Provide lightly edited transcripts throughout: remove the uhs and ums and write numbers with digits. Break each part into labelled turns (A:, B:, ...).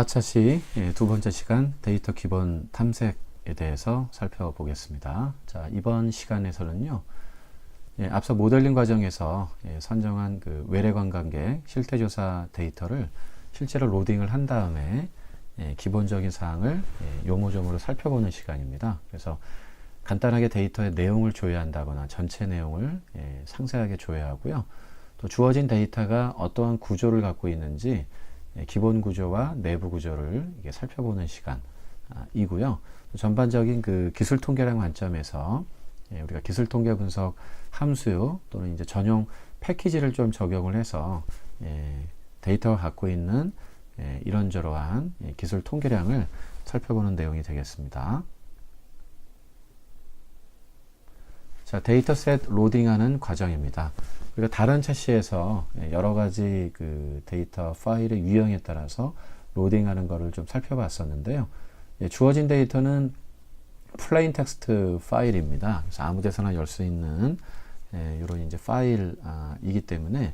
A: 4차시 두 번째 시간 데이터 기본 탐색에 대해서 살펴보겠습니다. 자, 이번 시간에서는요, 앞서 모델링 과정에서 선정한 그 외래 관광객 실태조사 데이터를 실제로 로딩을 한 다음에 기본적인 사항을 요모조모로 살펴보는 시간입니다. 그래서 간단하게 데이터의 내용을 조회한다거나 전체 내용을 상세하게 조회하고요. 또 주어진 데이터가 어떠한 구조를 갖고 있는지 기본 구조와 내부 구조를 살펴보는 시간이고요. 전반적인 그 기술 통계량 관점에서 우리가 기술 통계 분석 함수 또는 이제 전용 패키지를 좀 적용을 해서 데이터가 갖고 있는 이런저러한 기술 통계량을 살펴보는 내용이 되겠습니다. 자, 데이터셋 로딩하는 과정입니다. 우리가 다른 차시에서 여러 가지 그 데이터 파일의 유형에 따라서 로딩하는 것을 좀 살펴봤었는데요. 주어진 데이터는 플레인 텍스트 파일입니다. 그래서 아무 데서나 열 수 있는 이런 이제 파일이기 때문에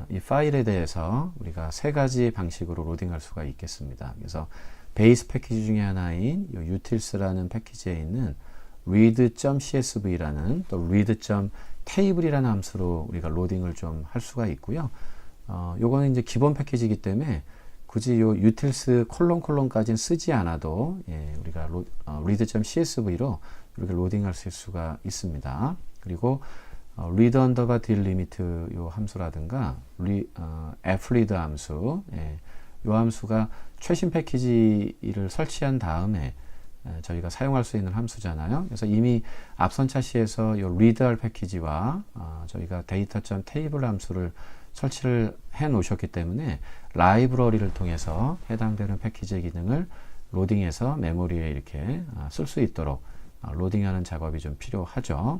A: 이 파일에 대해서 우리가 세 가지 방식으로 로딩할 수가 있겠습니다. 그래서 베이스 패키지 중에 하나인 이 utils라는 패키지에 있는 read.csv라는 또 read.table이라는 함수로 우리가 로딩을 좀 할 수가 있고요. 요거는 이제 기본 패키지이기 때문에 굳이 요 utils 콜론까지는 쓰지 않아도 우리가 read.csv로 이렇게 로딩할 수가 있습니다. 그리고 read underbar delimit 요 함수라든가 fread 함수 요 함수가 최신 패키지를 설치한 다음에 저희가 사용할 수 있는 함수잖아요. 그래서 이미 앞선 차시에서 이 readR 패키지와 저희가 data.table 함수를 설치를 해 놓으셨기 때문에 라이브러리를 통해서 해당되는 패키지의 기능을 로딩해서 메모리에 이렇게 쓸 수 있도록 로딩하는 작업이 좀 필요하죠.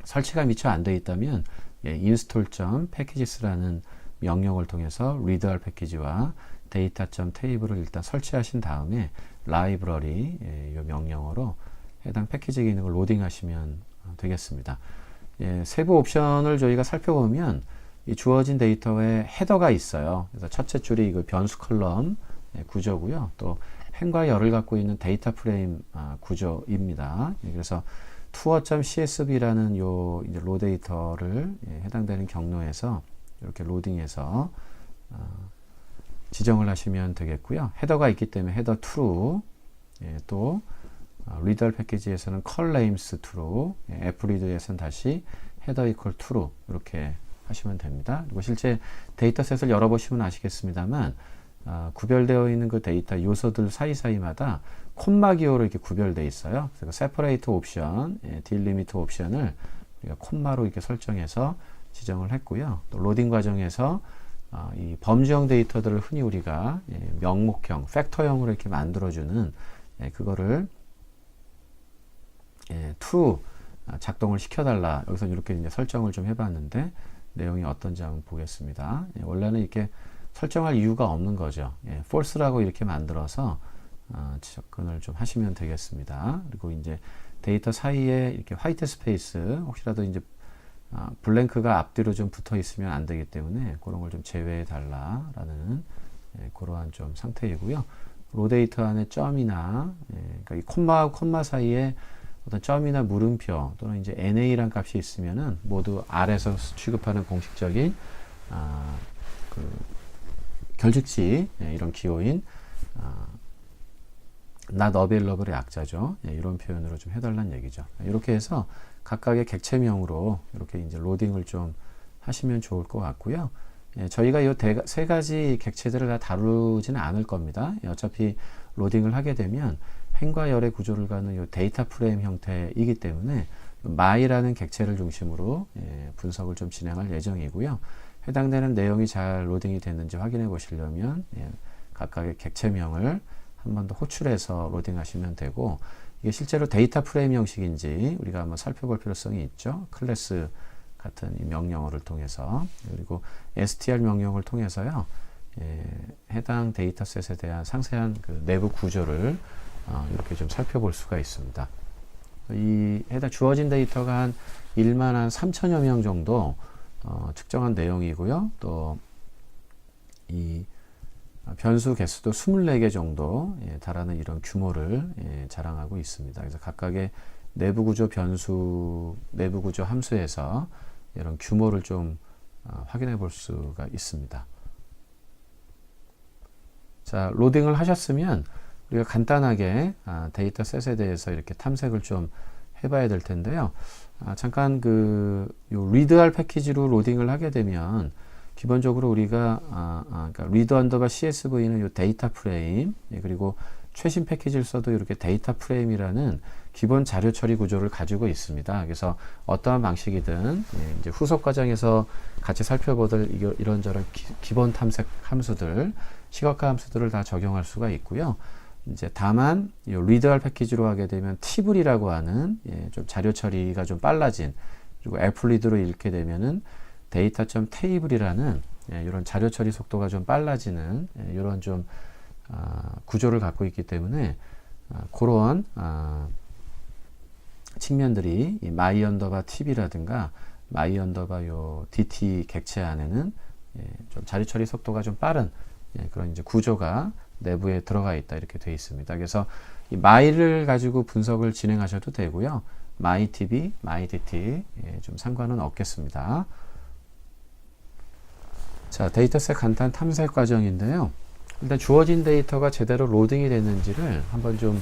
A: 설치가 미처 안 되어 있다면 install.packages라는 명령을 통해서 readR 패키지와 data.table을 일단 설치하신 다음에 라이브러리 이 명령어로 해당 패키지 기능을 로딩하시면 되겠습니다. 세부 옵션을 저희가 살펴보면 이 주어진 데이터에 헤더가 있어요. 그래서 첫째 줄이 이거 변수 컬럼 구조고요. 또 행과 열을 갖고 있는 데이터 프레임 구조입니다. 그래서 tour.csv라는 요 이제 로 데이터를 해당되는 경로에서 이렇게 로딩해서 지정을 하시면 되겠고요. 헤더가 있기 때문에 헤더 true, 또 reader 패키지에서는 call names true, fread에서는 다시 header equal true 이렇게 하시면 됩니다. 그리고 실제 데이터셋을 열어보시면 아시겠습니다만 구별되어 있는 그 데이터 요소들 사이사이마다 콤마 기호로 이렇게 구별되어 있어요. 그래서 separate 옵션, delimit 옵션을 우리가 콤마로 이렇게 설정해서 지정을 했고요. 또 로딩 과정에서 이 범주형 데이터들을 흔히 우리가 명목형, 팩터형으로 이렇게 만들어주는 그거를 to 작동을 시켜달라. 여기서 이렇게 이제 설정을 좀 해봤는데 내용이 어떤지 한번 보겠습니다. 원래는 이렇게 설정할 이유가 없는 거죠. false라고 이렇게 만들어서 접근을 좀 하시면 되겠습니다. 그리고 이제 데이터 사이에 이렇게 화이트 스페이스 혹시라도 이제 블랭크가 앞뒤로 좀 붙어 있으면 안 되기 때문에 그런 걸 좀 제외해 달라라는 그러한 좀 상태이고요. 로 데이터 안에 점이나 그러니까 이 콤마 사이에 어떤 점이나 물음표 또는 이제 NA란 값이 있으면은 모두 R에서 취급하는 공식적인 그 결직지 이런 기호인 not available의 약자죠. 이런 표현으로 좀 해달라는 얘기죠. 이렇게 해서 각각의 객체명으로 이렇게 이제 로딩을 좀 하시면 좋을 것 같고요. 저희가 이 세 가지 객체들을 다 다루지는 않을 겁니다. 어차피 로딩을 하게 되면 행과 열의 구조를 갖는 이 데이터 프레임 형태이기 때문에 my라는 객체를 중심으로 분석을 좀 진행할 예정이고요. 해당되는 내용이 잘 로딩이 됐는지 확인해 보시려면 각각의 객체명을 한 번 더 호출해서 로딩하시면 되고 이게 실제로 데이터 프레임 형식인지 우리가 한번 살펴볼 필요성이 있죠. 클래스 같은 이 명령어를 통해서 그리고 str 명령을 통해서요. 해당 데이터셋에 대한 상세한 그 내부 구조를 이렇게 좀 살펴볼 수가 있습니다. 이 해당 주어진 데이터가 한 1만 한 3천여 명 정도 측정한 내용이고요. 또 이 변수 개수도 24개 정도 달하는 이런 규모를 자랑하고 있습니다. 그래서 각각의 내부 구조 변수, 내부 구조 함수에서 이런 규모를 좀 확인해 볼 수가 있습니다. 자, 로딩을 하셨으면 우리가 간단하게 데이터셋에 대해서 이렇게 탐색을 좀 해봐야 될 텐데요. 잠깐 요 리드할 패키지로 로딩을 하게 되면 기본적으로 우리가 그러니까 리드 언더바 CSV는 요 데이터 프레임, 그리고 최신 패키지를 써도 이렇게 데이터 프레임이라는 기본 자료 처리 구조를 가지고 있습니다. 그래서 어떠한 방식이든 이제 후속 과정에서 같이 살펴보던 이런저런 기본 탐색 함수들, 시각화 함수들을 다 적용할 수가 있고요. 이제 다만 이 리드할 패키지로 하게 되면 티블이라고 하는 좀 자료 처리가 좀 빨라진, 그리고 애플리드로 읽게 되면은 데이터.테이블이라는 이런 자료 처리 속도가 좀 빨라지는 이런 좀 구조를 갖고 있기 때문에 그런 측면들이 이 my 언더바 tb라든가 my 언더바 요 dt 객체 안에는 좀 자료 처리 속도가 좀 빠른 그런 이제 구조가 내부에 들어가 있다 이렇게 되어 있습니다. 그래서 이 my를 가지고 분석을 진행하셔도 되고요. my tb, my dt 좀 상관은 없겠습니다. 자, 데이터셋 간단 탐색 과정인데요. 일단 주어진 데이터가 제대로 로딩이 됐는지를 한번 좀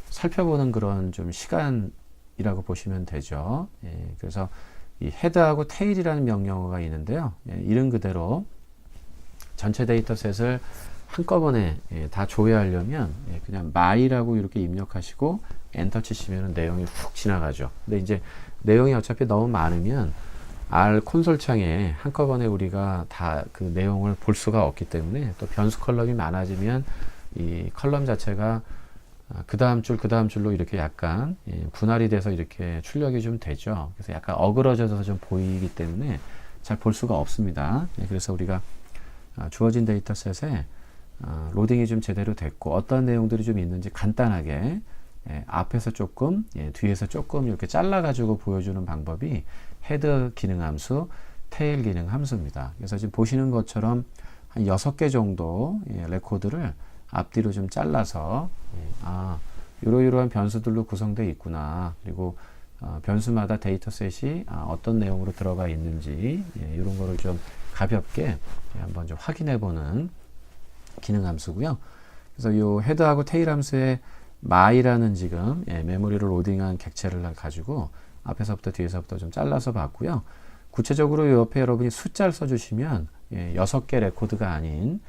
A: 살펴보는 그런 좀 시간이라고 보시면 되죠. 그래서 이 헤드하고 테일이라는 명령어가 있는데요. 이름 그대로 전체 데이터셋을 한꺼번에 다 조회하려면 그냥 my라고 이렇게 입력하시고 엔터 치시면 내용이 훅 지나가죠. 근데 이제 내용이 어차피 너무 많으면 R 콘솔 창에 한꺼번에 우리가 다 그 내용을 볼 수가 없기 때문에, 또 변수 컬럼이 많아지면 이 컬럼 자체가 그 다음 줄, 그 다음 줄로 이렇게 약간 분할이 돼서 이렇게 출력이 좀 되죠. 그래서 약간 어그러져서 좀 보이기 때문에 잘 볼 수가 없습니다. 그래서 우리가 주어진 데이터셋에 로딩이 좀 제대로 됐고 어떤 내용들이 좀 있는지 간단하게 앞에서 조금, 뒤에서 조금 이렇게 잘라 가지고 보여주는 방법이 헤드 기능 함수, 테일 기능 함수입니다. 그래서 지금 보시는 것처럼 한 6개 정도 레코드를 앞뒤로 좀 잘라서 이러이러한 변수들로 구성되어 있구나, 그리고 변수마다 데이터셋이 어떤 내용으로 들어가 있는지 이런 거를 좀 가볍게 한번 좀 확인해 보는 기능 함수고요. 그래서 이 헤드하고 테일 함수의 my라는 지금 메모리를 로딩한 객체를 가지고 앞에서부터 뒤에서부터 좀 잘라서 봤고요. 구체적으로 이 옆에 여러분이 숫자를 써주시면 6개 레코드가 아닌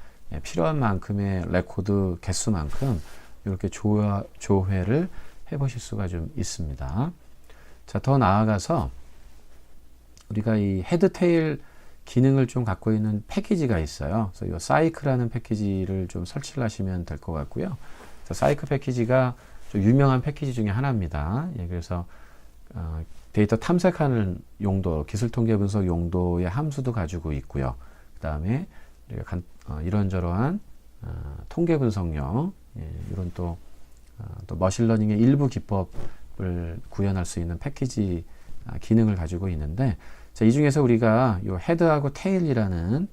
A: 필요한 만큼의 레코드 개수만큼 이렇게 조회를 해보실 수가 좀 있습니다. 자, 더 나아가서 우리가 이 헤드 테일 기능을 좀 갖고 있는 패키지가 있어요. 그래서 이 사이크라는 패키지를 좀 설치를 하시면 될 것 같고요. 사이클 패키지가 좀 유명한 패키지 중에 하나입니다. 그래서 데이터 탐색하는 용도, 기술 통계 분석 용도의 함수도 가지고 있고요. 그 다음에 이런저러한 통계 분석용, 이런 또 머신러닝의 일부 기법을 구현할 수 있는 패키지 기능을 가지고 있는데, 자, 이 중에서 우리가 이 헤드하고 테일이라는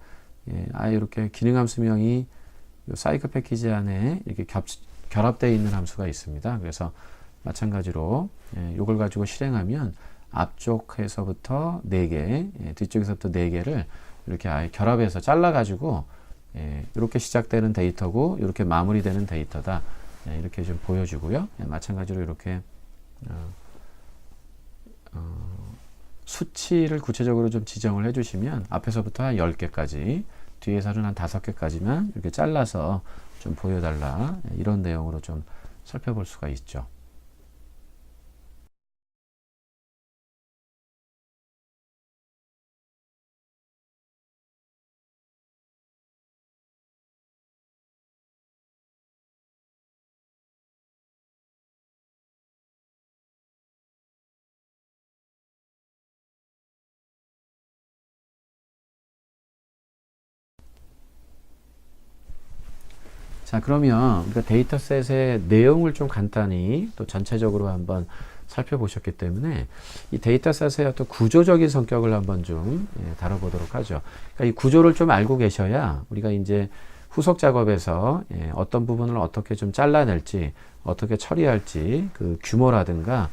A: 이렇게 기능 함수명이 이 사이클 패키지 안에 이렇게 결합되어 있는 함수가 있습니다. 그래서 마찬가지로 이걸 가지고 실행하면 앞쪽에서부터 4개, 뒤쪽에서부터 4개를 이렇게 아예 결합해서 잘라 가지고 이렇게 시작되는 데이터고 이렇게 마무리되는 데이터다, 이렇게 좀 보여주고요. 마찬가지로 이렇게 수치를 구체적으로 좀 지정을 해주시면 앞에서부터 한 10개까지, 뒤에서는 한 5개까지만 이렇게 잘라서 좀 보여달라, 이런 내용으로 좀 살펴볼 수가 있죠. 자, 그러면 우리가 데이터셋의 내용을 좀 간단히 또 전체적으로 한번 살펴보셨기 때문에 이 데이터셋의 어떤 구조적인 성격을 한번 좀 다뤄보도록 하죠. 그러니까 이 구조를 좀 알고 계셔야 우리가 이제 후속 작업에서 어떤 부분을 어떻게 좀 잘라낼지, 어떻게 처리할지, 그 규모라든가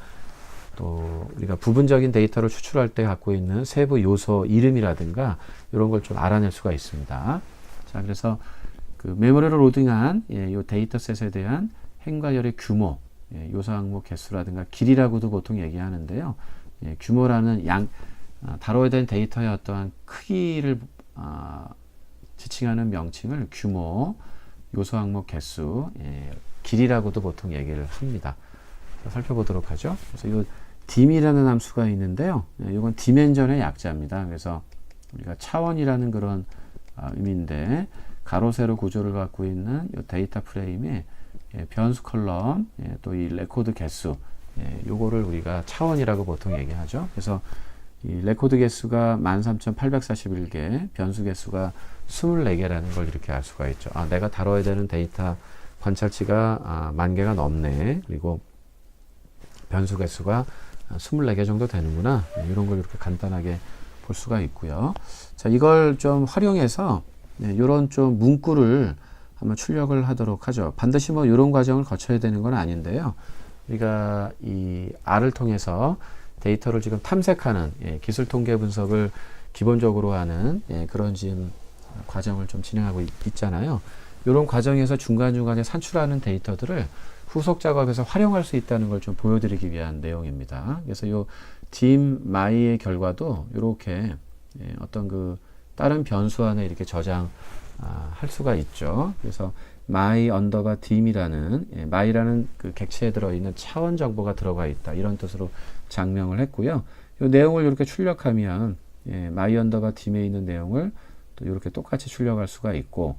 A: 또 우리가 부분적인 데이터를 추출할 때 갖고 있는 세부 요소 이름이라든가 이런 걸 좀 알아낼 수가 있습니다. 자, 그래서 그 메모리로 로딩한 이 데이터셋에 대한 행과열의 규모, 요소 항목 개수라든가 길이라고도 보통 얘기하는데요. 규모라는 다뤄야 되는 데이터의 어떠한 크기를 지칭하는 명칭을 규모, 요소 항목 개수, 길이라고도 보통 얘기를 합니다. 살펴보도록 하죠. 그래서 이 dim이라는 함수가 있는데요. 이건 디멘전의 약자입니다. 그래서 우리가 차원이라는 그런 의미인데 가로 세로 구조를 갖고 있는 이 데이터 프레임에 변수 컬럼, 또 이 레코드 개수, 요거를 우리가 차원이라고 보통 얘기하죠. 그래서 이 레코드 개수가 13,841개, 변수 개수가 24개라는 걸 이렇게 알 수가 있죠. 내가 다뤄야 되는 데이터 관찰치가 10,000개가 넘네. 그리고 변수 개수가 24개 정도 되는구나. 이런 걸 이렇게 간단하게 볼 수가 있고요. 자, 이걸 좀 활용해서 이런 좀 문구를 한번 출력을 하도록 하죠. 반드시 뭐 이런 과정을 거쳐야 되는 건 아닌데요. 우리가 이 R을 통해서 데이터를 지금 탐색하는 기술 통계 분석을 기본적으로 하는 그런 지금 과정을 좀 진행하고 있잖아요. 이런 과정에서 중간중간에 산출하는 데이터들을 후속 작업에서 활용할 수 있다는 걸 좀 보여드리기 위한 내용입니다. 그래서 요 dim my의 결과도 이렇게 어떤 그 다른 변수 안에 이렇게 저장 할 수가 있죠. 그래서 my underbar dim이라는 my라는 그 객체에 들어있는 차원 정보가 들어가 있다. 이런 뜻으로 장명을 했고요. 이 내용을 이렇게 출력하면 my underbar dim에 있는 내용을 또 이렇게 똑같이 출력할 수가 있고,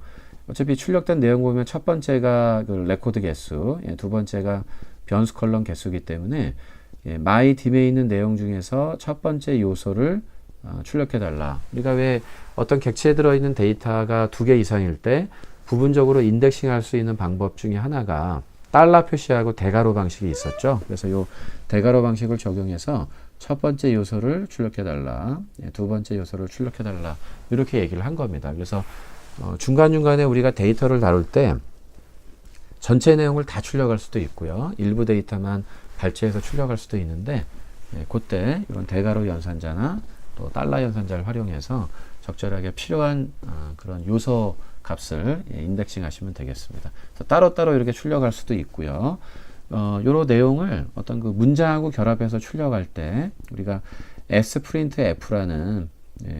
A: 어차피 출력된 내용 보면 첫 번째가 그 레코드 개수, 두 번째가 변수 컬럼 개수이기 때문에 my dim에 있는 내용 중에서 첫 번째 요소를 출력해 달라. 우리가 왜 어떤 객체에 들어있는 데이터가 2개 이상일 때 부분적으로 인덱싱 할 수 있는 방법 중에 하나가 달러 표시하고 대괄호 방식이 있었죠. 그래서 요 대괄호 방식을 적용해서 첫 번째 요소를 출력해 달라, 두 번째 요소를 출력해 달라, 이렇게 얘기를 한 겁니다. 그래서 중간중간에 우리가 데이터를 다룰 때 전체 내용을 다 출력할 수도 있고요. 일부 데이터만 발췌해서 출력할 수도 있는데 그때 이런 대괄호 연산자나 또 달러 연산자를 활용해서 적절하게 필요한 그런 요소 값을 인덱싱 하시면 되겠습니다. 따로따로 이렇게 출력할 수도 있고요. 요런 내용을 어떤 그 문장하고 결합해서 출력할 때 우리가 sprintf라는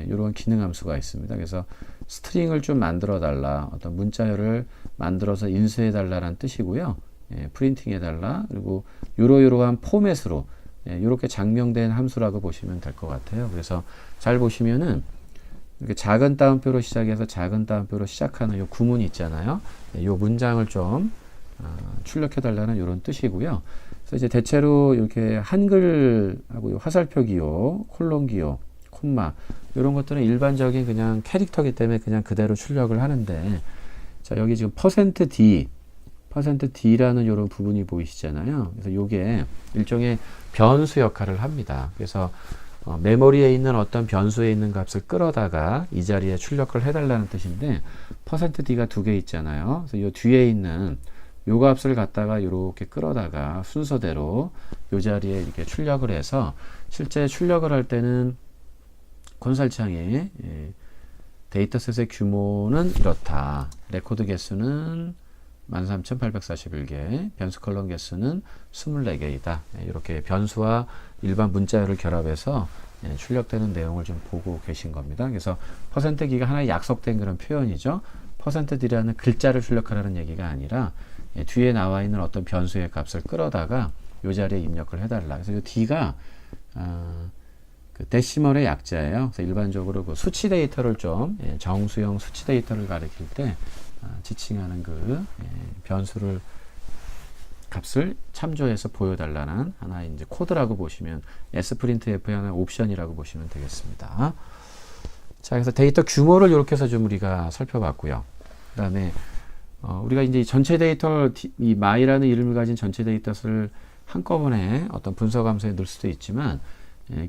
A: 이런 기능 함수가 있습니다. 그래서 스트링을 좀 만들어 달라, 어떤 문자열을 만들어서 인쇄해 달라는 뜻이고요. 프린팅 해 달라, 그리고 요러요러한 포맷으로 이렇게 장명된 함수라고 보시면 될 것 같아요. 그래서 잘 보시면은 이렇게 작은 따옴표로 시작해서 작은 따옴표로 시작하는 요 구문이 있잖아요. 요 문장을 좀 출력해 달라는 이런 뜻이고요. 그래서 이제 대체로 이렇게 한글하고 화살표 기호, 콜론 기호, 콤마 이런 것들은 일반적인 그냥 캐릭터이기 때문에 그냥 그대로 출력을 하는데, 자, 여기 지금 %d%d라는 이런 부분이 보이시잖아요. 그래서 요게 일종의 변수 역할을 합니다. 그래서 메모리에 있는 어떤 변수에 있는 값을 끌어다가 이 자리에 출력을 해달라는 뜻인데, %d가 2개 있잖아요. 그래서 요 뒤에 있는 요 값을 갖다가 이렇게 끌어다가 순서대로 요 자리에 이렇게 출력을 해서 실제 출력을 할 때는 콘솔창에 데이터셋의 규모는 이렇다. 레코드 개수는 13,841개, 변수 컬럼 개수는 24개이다. 이렇게 변수와 일반 문자열을 결합해서 출력되는 내용을 좀 보고 계신 겁니다. 그래서 %d가 하나의 약속된 그런 표현이죠. %d라는 글자를 출력하라는 얘기가 아니라 뒤에 나와 있는 어떤 변수의 값을 끌어다가 이 자리에 입력을 해달라. 그래서 이 d가 그 데시멀의 약자예요. 그래서 일반적으로 그 수치 데이터를 좀 정수형 수치 데이터를 가리킬 때 지칭하는 그 변수를 값을 참조해서 보여달라는 하나의 이제 코드라고 보시면 sprintf의 하나의 옵션이라고 보시면 되겠습니다. 자, 그래서 데이터 규모를 이렇게 해서 좀 우리가 살펴봤고요. 그 다음에 우리가 이제 전체 데이터, 이 my라는 이름을 가진 전체 데이터를 한꺼번에 어떤 분석 함수에 넣을 수도 있지만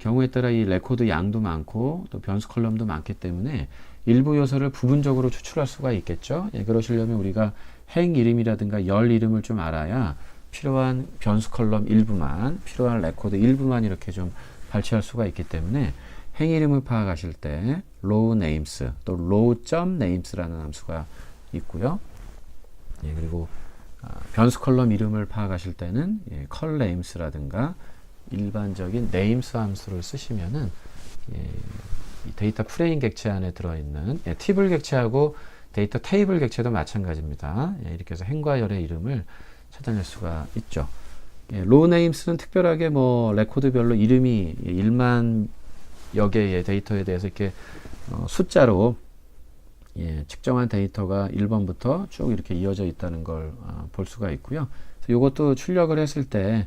A: 경우에 따라 이 레코드 양도 많고 또 변수 컬럼도 많기 때문에 일부 요소를 부분적으로 추출할 수가 있겠죠. 예, 그러시려면 우리가 행 이름이라든가 열 이름을 좀 알아야 필요한 변수 컬럼 일부만, 필요한 레코드 일부만 이렇게 좀 발췌할 수가 있기 때문에 행 이름을 파악하실 때 row names 또 row.names라는 함수가 있고요. 예, 그리고 변수 컬럼 이름을 파악하실 때는 col names라든가 일반적인 names 함수를 쓰시면은 이 데이터 프레임 객체 안에 들어있는 팁을 객체하고 데이터 테이블 객체도 마찬가지입니다. 이렇게 해서 행과 열의 이름을 찾아낼 수가 있죠. 로우 네임스는 특별하게 뭐 레코드별로 이름이 1만 여 개의 데이터에 대해서 이렇게 숫자로 측정한 데이터가 1번부터 쭉 이렇게 이어져 있다는 걸 볼 수가 있고요. 이것도 출력을 했을 때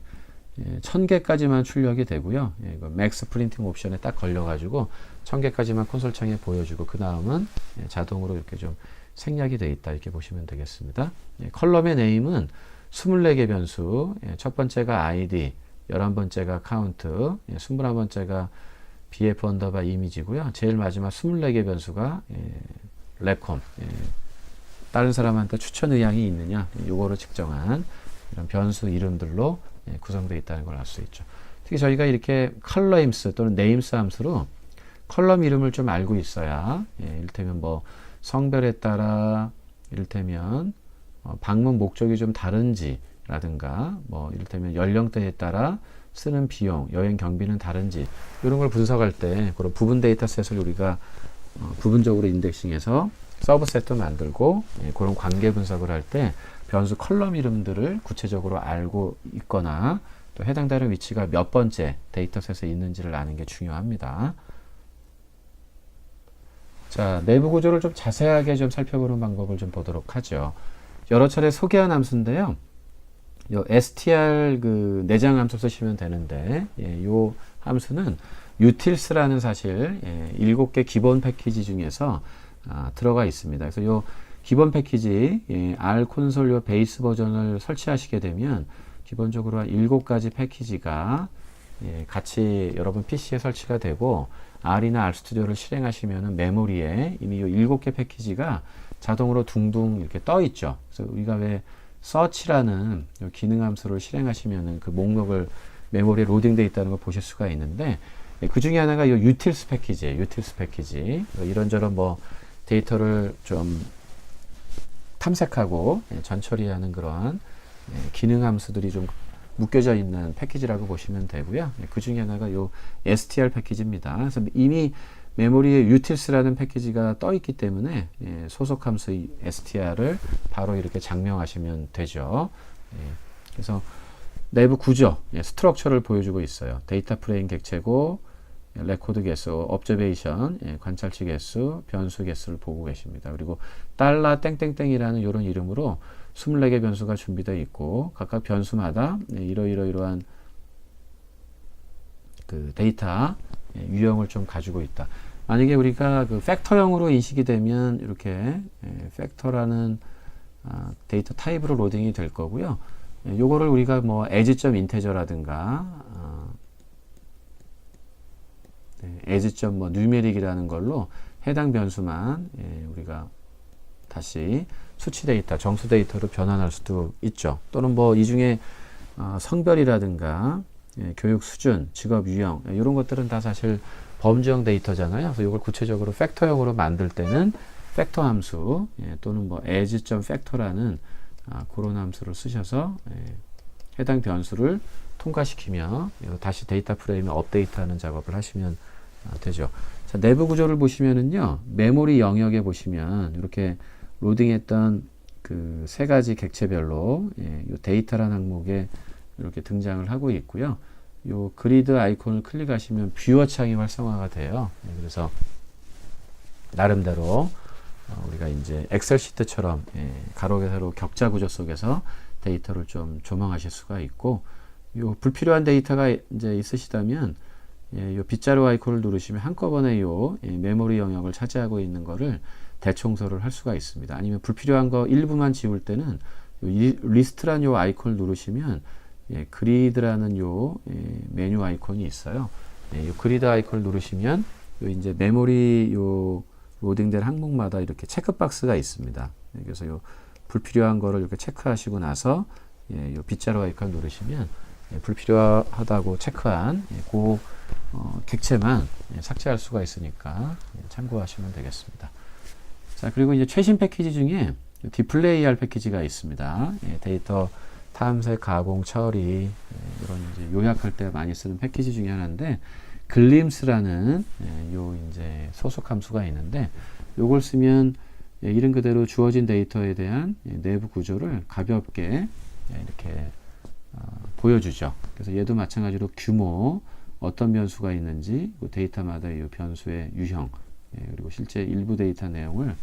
A: 1000개까지만 출력이 되고요. 이거 맥스 프린팅 옵션에 딱 걸려가지고 1000개까지만 콘솔 창에 보여주고 그 다음은 자동으로 이렇게 좀 생략이 되어 있다 이렇게 보시면 되겠습니다. 컬럼의 네임은 24개 변수, 첫 번째가 id, 11번째가 카운트, 21번째가 bf 언더바 이미지고요. 제일 마지막 24개 변수가 랩콤, 다른 사람한테 추천 의향이 있느냐 요거를 측정한 이런 변수 이름들로 구성되어 있다는 걸 알 수 있죠. 특히 저희가 이렇게 컬럼스 또는 네임스 함수로 컬럼 이름을 좀 알고 있어야 이를테면 뭐 성별에 따라 이를테면 방문 목적이 좀 다른지 라든가 뭐 이를테면 연령대에 따라 쓰는 비용, 여행 경비는 다른지 이런 걸 분석할 때 그런 부분 데이터셋을 우리가 부분적으로 인덱싱해서 서브셋도 만들고 그런 관계 분석을 할 때 변수 컬럼 이름들을 구체적으로 알고 있거나 또 해당되는 위치가 몇 번째 데이터셋에 있는지를 아는 게 중요합니다. 자, 내부 구조를 좀 자세하게 좀 살펴보는 방법을 좀 보도록 하죠. 여러 차례 소개한 함수인데요. 요 str 그 내장 함수 쓰시면 되는데, 요 함수는 utils라는 사실 7개 기본 패키지 중에서 들어가 있습니다. 그래서 요 기본 패키지 R 콘솔 요 베이스 버전을 설치하시게 되면 기본적으로 한 7가지 패키지가 같이 여러분 PC에 설치가 되고 R이나 RStudio를 실행하시면은 메모리에 이미 요 7개 패키지가 자동으로 둥둥 이렇게 떠 있죠. 그래서 우리가 왜 search라는 요 기능 함수를 실행하시면은 그 목록을 메모리에 로딩되어 있다는 걸 보실 수가 있는데 그 중에 하나가 요 utils 패키지예요. utils 패키지. 이런저런 뭐 데이터를 좀 탐색하고 전처리하는 그런 기능 함수들이 좀 묶여져 있는 패키지라고 보시면 되고요. 그 중에 하나가 요 str 패키지입니다. 그래서 이미 메모리에 utils라는 패키지가 떠 있기 때문에 소속 함수 str을 바로 이렇게 장명하시면 되죠. 그래서 내부 구조, 스트럭처를 보여주고 있어요. 데이터 프레임 객체고 레코드 개수, observation, 관찰치 개수, 변수 개수를 보고 계십니다. 그리고 달러 땡땡땡이라는 이런 이름으로 24개 변수가 준비되어 있고 각각 변수마다 이러이러이러한 그 데이터 유형을 좀 가지고 있다. 만약에 우리가 그 팩터형으로 인식이 되면 이렇게 팩터라는 데이터 타입으로 로딩이 될 거고요. 요거를 우리가 뭐 as.integer라든가 as. 뭐 numeric이라는 걸로 해당 변수만 우리가 다시 수치 데이터, 정수 데이터로 변환할 수도 있죠. 또는 뭐 이 중에 성별이라든가 교육 수준, 직업 유형 이런 것들은 다 사실 범주형 데이터잖아요. 그래서 이걸 구체적으로 팩터형으로 만들 때는 팩터 함수 또는 뭐 as.factor라는 그런 함수를 쓰셔서 해당 변수를 통과시키며 다시 데이터 프레임에 업데이트하는 작업을 하시면 되죠. 자, 내부 구조를 보시면은요, 메모리 영역에 보시면 이렇게 로딩했던 그 세 가지 객체별로 요 데이터라는 항목에 이렇게 등장을 하고 있고요. 요 그리드 아이콘을 클릭하시면 뷰어 창이 활성화가 돼요. 그래서 나름대로 우리가 이제 엑셀 시트처럼 가로 세로 격자 구조 속에서 데이터를 좀 조망하실 수가 있고, 요 불필요한 데이터가 이제 있으시다면 요 빗자루 아이콘을 누르시면 한꺼번에 요 메모리 영역을 차지하고 있는 거를 대청소를 할 수가 있습니다. 아니면 불필요한 거 일부만 지울 때는 요 리스트란 요 아이콘을 누르시면 그리드라는 요 메뉴 아이콘이 있어요. 요 그리드 아이콘을 누르시면 요 이제 메모리 요 로딩된 항목마다 이렇게 체크박스가 있습니다. 그래서 요 불필요한 거를 이렇게 체크하시고 나서 요 빗자루 아이콘 누르시면 불필요하다고 체크한 그 객체만 삭제할 수가 있으니까 참고하시면 되겠습니다. 자, 그리고 이제 최신 패키지 중에 디플레이 할 패키지가 있습니다. 데이터 탐색, 가공, 처리 이런 이제 요약할 때 많이 쓰는 패키지 중에 하나인데 글림스라는 요 이제 소속 함수가 있는데 요걸 쓰면 이름 그대로 주어진 데이터에 대한 내부 구조를 가볍게 이렇게 보여주죠. 그래서 얘도 마찬가지로 규모, 어떤 변수가 있는지, 데이터마다 이 변수의 유형, 그리고 실제 일부 데이터 내용을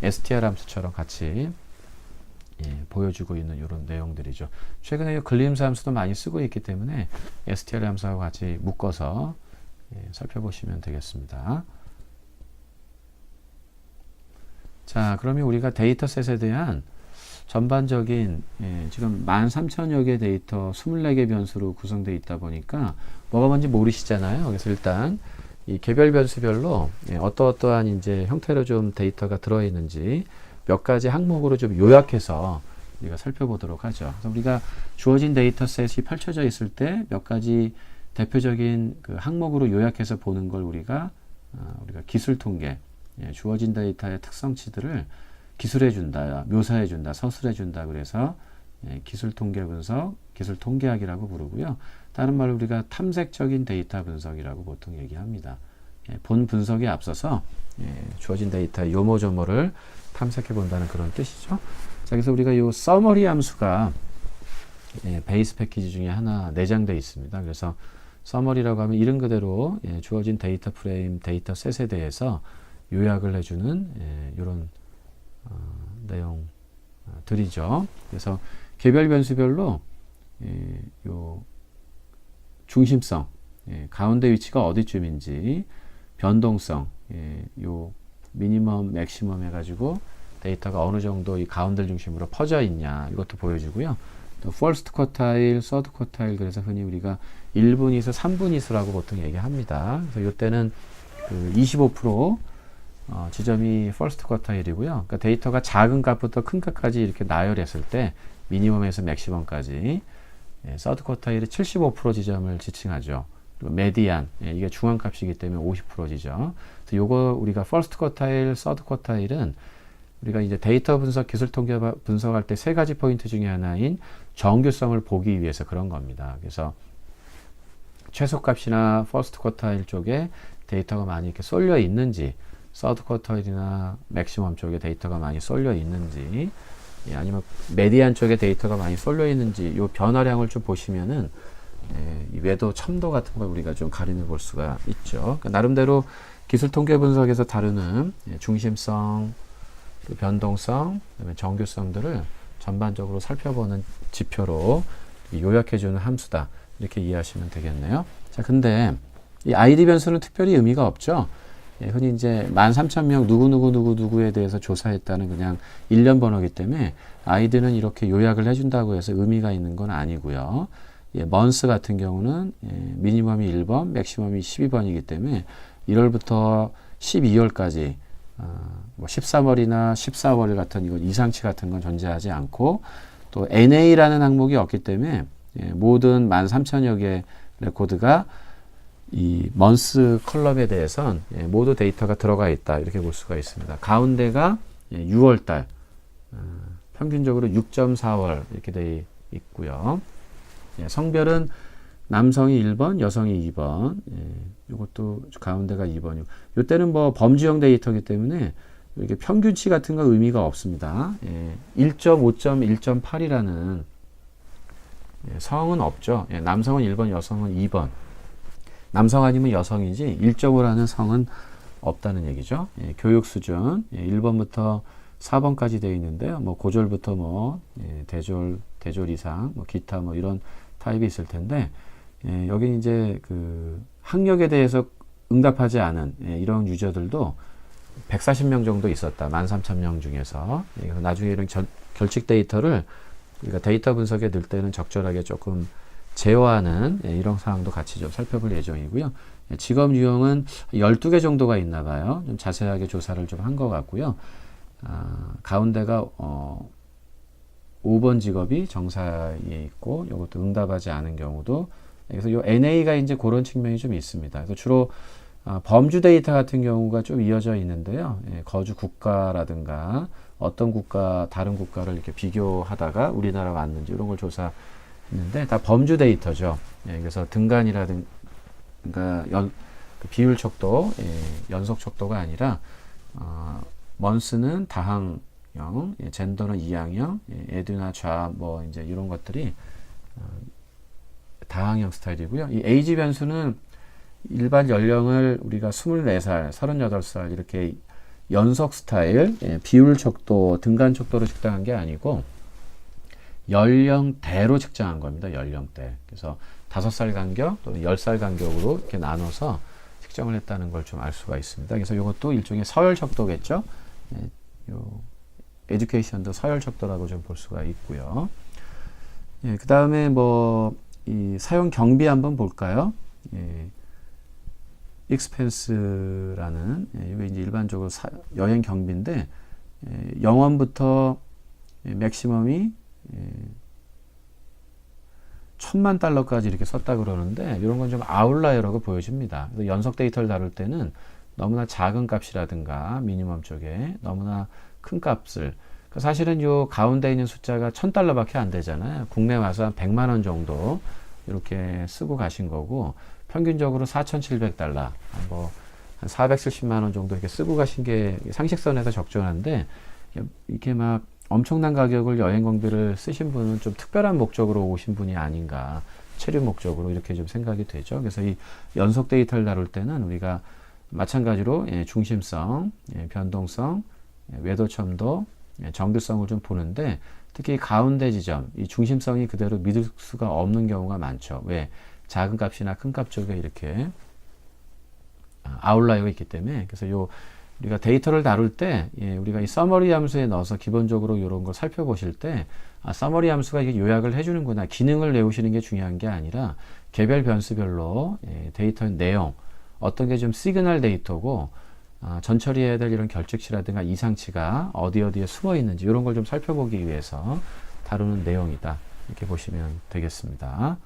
A: str 함수처럼 같이 보여주고 있는 이런 내용들이죠. 최근에 이 글림스 함수도 많이 쓰고 있기 때문에 str 함수하고 같이 묶어서 살펴보시면 되겠습니다. 자, 그러면 우리가 데이터셋에 대한 전반적인 지금 13,000여 개 데이터 24개 변수로 구성되어 있다 보니까 뭐가 뭔지 모르시잖아요. 그래서 일단 이 개별 변수별로 어떠한 이제 형태로 좀 데이터가 들어있는지 몇 가지 항목으로 좀 요약해서 우리가 살펴보도록 하죠. 그래서 우리가 주어진 데이터셋이 펼쳐져 있을 때 몇 가지 대표적인 그 항목으로 요약해서 보는 걸 우리가 기술 통계, 주어진 데이터의 특성치들을 기술해 준다, 묘사해 준다, 서술해 준다. 그래서 기술 통계 분석, 기술 통계학이라고 부르고요. 다른 말로 우리가 탐색적인 데이터 분석이라고 보통 얘기합니다. 본 분석에 앞서서 주어진 데이터의 요모조모를 탐색해 본다는 그런 뜻이죠. 자, 그래서 우리가 이 서머리 함수가 베이스 패키지 중에 하나 내장되어 있습니다. 그래서 서머리라고 하면 이름 그대로 주어진 데이터 프레임, 데이터 셋에 대해서 요약을 해주는 이런 내용들이죠. 그래서 개별 변수별로 요 중심성, 가운데 위치가 어디쯤인지, 변동성, 요 미니멈, 맥시멈 해가지고 데이터가 어느 정도 이 가운데를 중심으로 퍼져 있냐 이것도 보여주고요. 또 퍼스트 쿼타일, 서드 쿼타일, 그래서 흔히 우리가 1분위수, 3분위수라고 보통 얘기합니다. 그래서 이때는 그 25% 지점이 퍼스트 쿼타일이고요. 그러니까 데이터가 작은 값부터 큰 값까지 이렇게 나열했을 때 미니멈에서 맥시멈까지 서드 쿼타일이 75% 지점을 지칭하죠. 그리고 메디안, 이게 중앙값이기 때문에 50%지죠. 그래서 요거 우리가 퍼스트 쿼타일, 서드 쿼타일은 우리가 이제 데이터 분석, 기술 통계 분석할 때 세 가지 포인트 중에 하나인 정규성을 보기 위해서 그런 겁니다. 그래서 최소값이나 퍼스트 쿼타일 쪽에 데이터가 많이 이렇게 쏠려 있는지, 서드 쿼터일이나 맥시멈 쪽에 데이터가 많이 쏠려 있는지, 아니면 메디안 쪽에 데이터가 많이 쏠려 있는지, 이 변화량을 좀 보시면은 이 외도, 첨도 같은 걸 우리가 좀 가림해 볼 수가 있죠. 그러니까 나름대로 기술 통계 분석에서 다루는 중심성, 변동성, 그다음에 정규성들을 전반적으로 살펴보는 지표로 요약해주는 함수다. 이렇게 이해하시면 되겠네요. 자, 근데 이 ID 변수는 특별히 의미가 없죠. 흔히 이제 13,000명 누구에 대해서 조사했다는 그냥 일련 번호이기 때문에 아이디는 이렇게 요약을 해준다고 해서 의미가 있는 건 아니고요. 먼스 같은 경우는 미니멈이 1번, 맥시멈이 12번이기 때문에 1월부터 12월까지 뭐 13월이나 14월 같은 이건 이상치 같은 건 존재하지 않고, 또 NA라는 항목이 없기 때문에 모든 13,000여 개 레코드가 이 먼스 컬럼에 대해선 모두 데이터가 들어가 있다, 이렇게 볼 수가 있습니다. 가운데가 6월달, 평균적으로 6.4월 이렇게 되어 있고요. 성별은 남성이 1번, 여성이 2번. 이것도 가운데가 2번이고. 이때는 뭐 범주형 데이터이기 때문에 이렇게 평균치 같은 거 의미가 없습니다. 1.5점, 1.8이라는 성은 없죠. 남성은 1번, 여성은 2번. 남성 아니면 여성이지 1.5라는 성은 없다는 얘기죠. 교육 수준 1번부터 4번까지 되어 있는데요. 뭐 고졸부터 뭐 대졸 이상, 뭐 기타 뭐 이런 타입이 있을 텐데, 여기 이제 그 학력에 대해서 응답하지 않은 이런 유저들도 140명 정도 있었다. 13,000명 중에서. 나중에 이런 결칙 데이터를 우리가 데이터 분석에 넣을 때는 적절하게 조금 제어하는 이런 사항도 같이 좀 살펴볼 예정이고요. 직업 유형은 12개 정도가 있나 봐요. 좀 자세하게 조사를 좀 한 것 같고요. 가운데가 5번 직업이 정사에 있고 이것도 응답하지 않은 경우도, 그래서 요 NA가 이제 그런 측면이 좀 있습니다. 그래서 주로 범주 데이터 같은 경우가 좀 이어져 있는데요. 거주 국가라든가 어떤 국가, 다른 국가를 이렇게 비교하다가 우리나라 왔는지 이런 걸 조사했는데 다 범주 데이터죠. 그래서 등간이라든가 그 비율 척도, 연속 척도가 아니라 먼스는 다항형, 젠더는 이항형, 에듀나 좌 뭐 이제 이런 것들이 다항형 스타일이고요. 이 에이지 변수는 일반 연령을 우리가 24살, 38살 이렇게 연속 스타일, 비율 척도, 등간 척도로 측정한 게 아니고 연령대로 측정한 겁니다. 연령대. 그래서 5살 간격 또는 10살 간격으로 이렇게 나눠서 측정을 했다는 걸 좀 알 수가 있습니다. 그래서 이것도 일종의 서열 척도겠죠. 요 에듀케이션도 서열 척도라고 좀 볼 수가 있고요. 그 다음에 이 사용 경비 한번 볼까요? 익스펜스라는, 이게 이제 일반적으로 여행 경비인데, 0원부터 맥시멈이 $10,000,000까지 이렇게 썼다 그러는데, 이런 건 좀 아웃라이어라고 보여집니다. 그래서 연속 데이터를 다룰 때는 너무나 작은 값이라든가 미니멈 쪽에 너무나 큰 값을, 사실은 요 가운데 있는 숫자가 $1,000밖에 안 되잖아요. 국내 와서 한 100만 원 정도 이렇게 쓰고 가신 거고, 평균적으로 $4,700, 한 470만 원 정도 이렇게 쓰고 가신 게 상식선에서 적정한데, 이렇게 막 엄청난 가격을 여행 경비를 쓰신 분은 좀 특별한 목적으로 오신 분이 아닌가, 체류 목적으로 이렇게 좀 생각이 되죠. 그래서 이 연속 데이터를 다룰 때는 우리가 마찬가지로 중심성, 변동성, 외도첨도, 정교성을 좀 보는데, 특히 가운데 지점, 이 중심성이 그대로 믿을 수가 없는 경우가 많죠. 왜? 작은 값이나 큰 값 쪽에 이렇게 아웃라이어가 있기 때문에. 그래서 우리가 데이터를 다룰 때, 우리가 이 서머리 함수에 넣어서 기본적으로 이런 걸 살펴보실 때, 서머리 함수가 이게 요약을 해주는구나, 기능을 외우시는 게 중요한 게 아니라 개별 변수별로 데이터 내용, 어떤 게 좀 시그널 데이터고, 전처리해야 될 이런 결측치라든가 이상치가 어디에 숨어 있는지 이런 걸 좀 살펴보기 위해서 다루는 내용이다, 이렇게 보시면 되겠습니다.